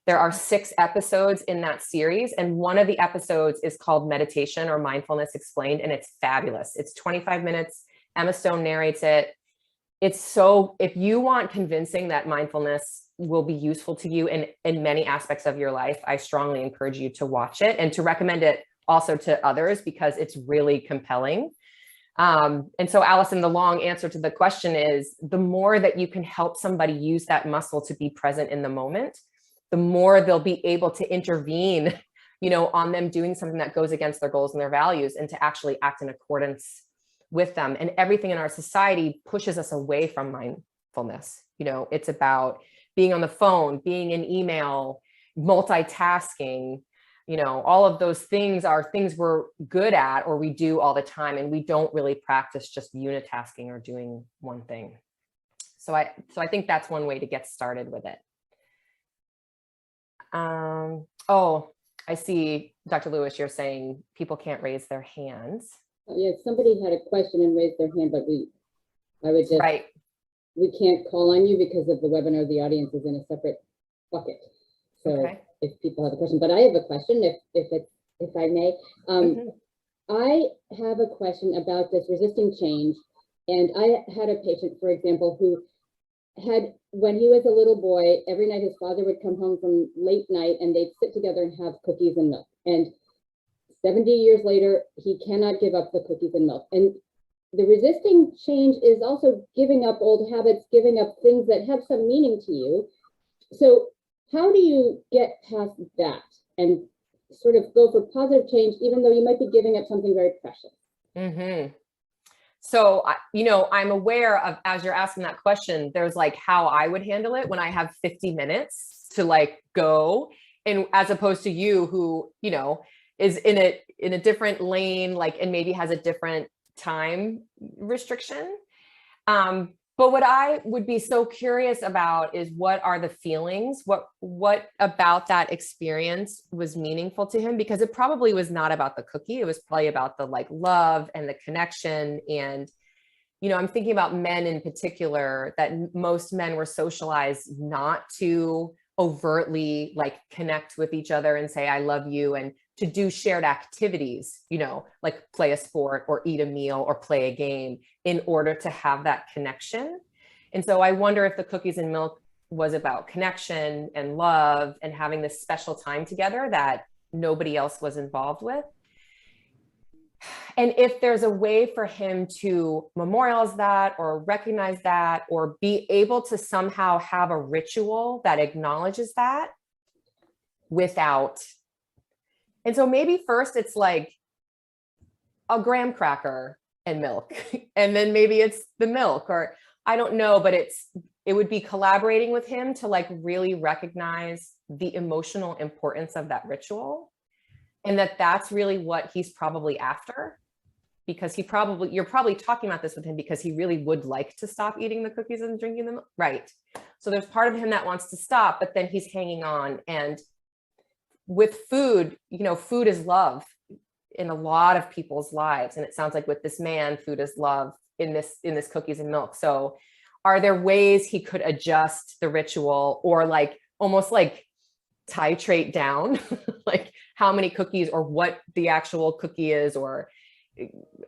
There are 6 episodes in that series. And one of the episodes is called Meditation or Mindfulness Explained. And it's fabulous. It's 25 minutes. Emma Stone narrates it. It's so, if you want convincing that mindfulness will be useful to you in many aspects of your life, I strongly encourage you to watch it and to recommend it also to others, because it's really compelling. And so, Allison, the long answer to the question is, the more that you can help somebody use that muscle to be present in the moment, the more they'll be able to intervene, on them doing something that goes against their goals and their values, and to actually act in accordance with them. And everything in our society pushes us away from mindfulness. It's about being on the phone, being in email, multitasking, all of those things are things we're good at or we do all the time, and we don't really practice just unitasking or doing one thing. So I think that's one way to get started with it. Oh, I see, Dr. Lewis, you're saying people can't raise their hands. Yeah, somebody had a question and raised their hand, but I would just, we can't call on you because of the webinar. The audience is in a separate bucket. So if people have a question, but I have a question, if I may. I have a question about this resisting change. And I had a patient, for example, who when he was a little boy, every night his father would come home from late night and they'd sit together and have cookies and milk. And 70 years later, he cannot give up the cookies and milk. And the resisting change is also giving up old habits, giving up things that have some meaning to you. So how do you get past that and sort of go for positive change, even though you might be giving up something very precious? Mm-hmm. So, I'm aware of, as you're asking that question, there's like how I would handle it when I have 50 minutes to like go, and as opposed to you who, is in a different lane, like, and maybe has a different time restriction. But what I would be so curious about is what are the feelings? What about that experience was meaningful to him? Because it probably was not about the cookie. It was probably about the like love and the connection. And, I'm thinking about men in particular, that most men were socialized not to overtly like connect with each other and say, I love you, and to do shared activities, like play a sport or eat a meal or play a game in order to have that connection. And so I wonder if the cookies and milk was about connection and love and having this special time together that nobody else was involved with. And if there's a way for him to memorialize that or recognize that or be able to somehow have a ritual that acknowledges that without. And so maybe first it's like a graham cracker and milk, and then maybe it's the milk, or I don't know, but it would be collaborating with him to like really recognize the emotional importance of that ritual, and that's really what he's probably after, because you're probably talking about this with him because he really would like to stop eating the cookies and drinking them. Right. So there's part of him that wants to stop, but then he's hanging on. And with food, food is love in a lot of people's lives. And it sounds like with this man, food is love in this cookies and milk. So are there ways he could adjust the ritual, or like almost like titrate down like how many cookies or what the actual cookie is? Or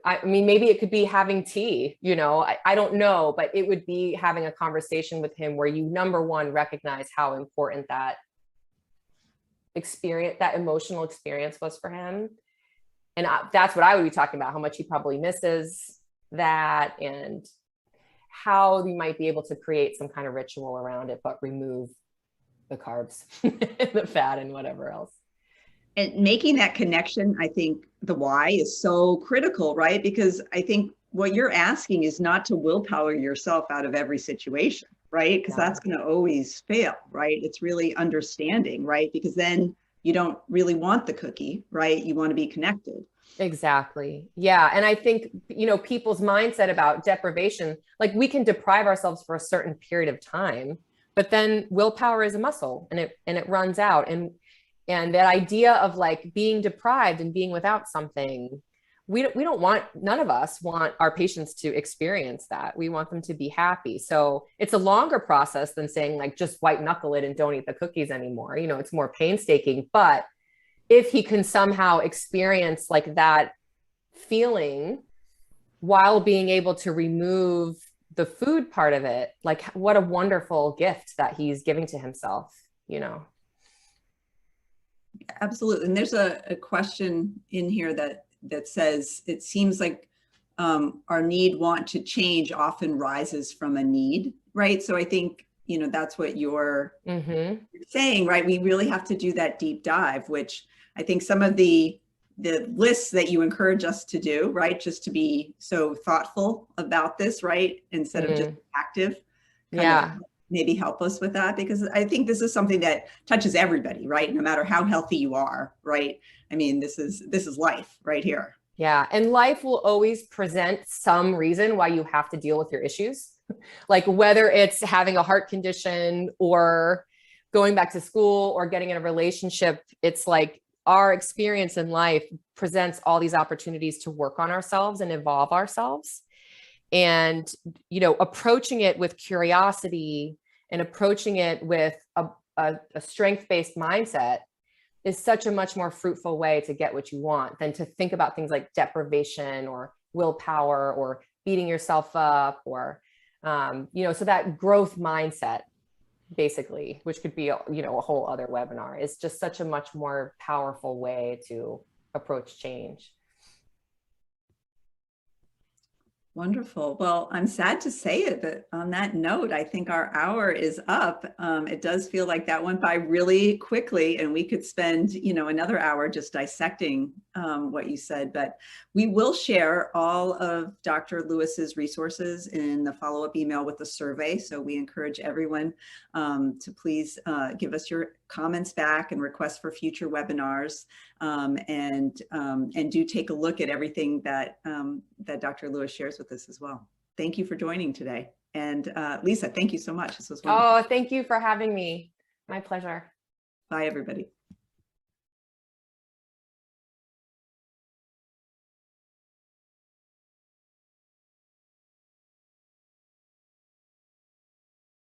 I mean, maybe it could be having tea, I don't know, but it would be having a conversation with him where you, number one, recognize how important that experience, that emotional experience was for him. And that's what I would be talking about, how much he probably misses that, and how you might be able to create some kind of ritual around it, but remove the carbs, the fat, and whatever else. And making that connection, I think the why is so critical, right? Because I think what you're asking is not to willpower yourself out of every situation, right? Because that's going to always fail, right? It's really understanding, right? Because then you don't really want the cookie, right? You want to be connected. Exactly. Yeah. And I think, people's mindset about deprivation, like we can deprive ourselves for a certain period of time, but then willpower is a muscle, and it runs out. And that idea of like being deprived and being without something, none of us want our patients to experience that. We want them to be happy. So it's a longer process than saying like, just white knuckle it and don't eat the cookies anymore. It's more painstaking, but if he can somehow experience like that feeling while being able to remove the food part of it, like what a wonderful gift that he's giving to himself, Absolutely. And there's a question in here that says, it seems like our want to change often rises from a need, right? So I think, that's what you're saying, right? We really have to do that deep dive, which I think some of the lists that you encourage us to do, right? Just to be so thoughtful about this, right? Instead of just active, maybe help us with that, because I think this is something that touches everybody, right? No matter how healthy you are, right? I mean, this is life right here. Yeah. And life will always present some reason why you have to deal with your issues. Like whether it's having a heart condition or going back to school or getting in a relationship, it's like our experience in life presents all these opportunities to work on ourselves and evolve ourselves. And, approaching it with curiosity and approaching it with a strength-based mindset is such a much more fruitful way to get what you want than to think about things like deprivation or willpower or beating yourself up or So that growth mindset, basically, which could be, a whole other webinar, is just such a much more powerful way to approach change. Wonderful. Well, I'm sad to say it, but on that note, I think our hour is up. It does feel like that went by really quickly, and we could spend, another hour just dissecting what you said. But we will share all of Dr. Lewis's resources in the follow-up email with the survey. So we encourage everyone to please give us your comments back and requests for future webinars, and do take a look at everything that that Dr. Lewis shares with us as well. Thank you for joining today. And Lisa, thank you so much. This was wonderful. Oh, thank you for having me. My pleasure. Bye, everybody.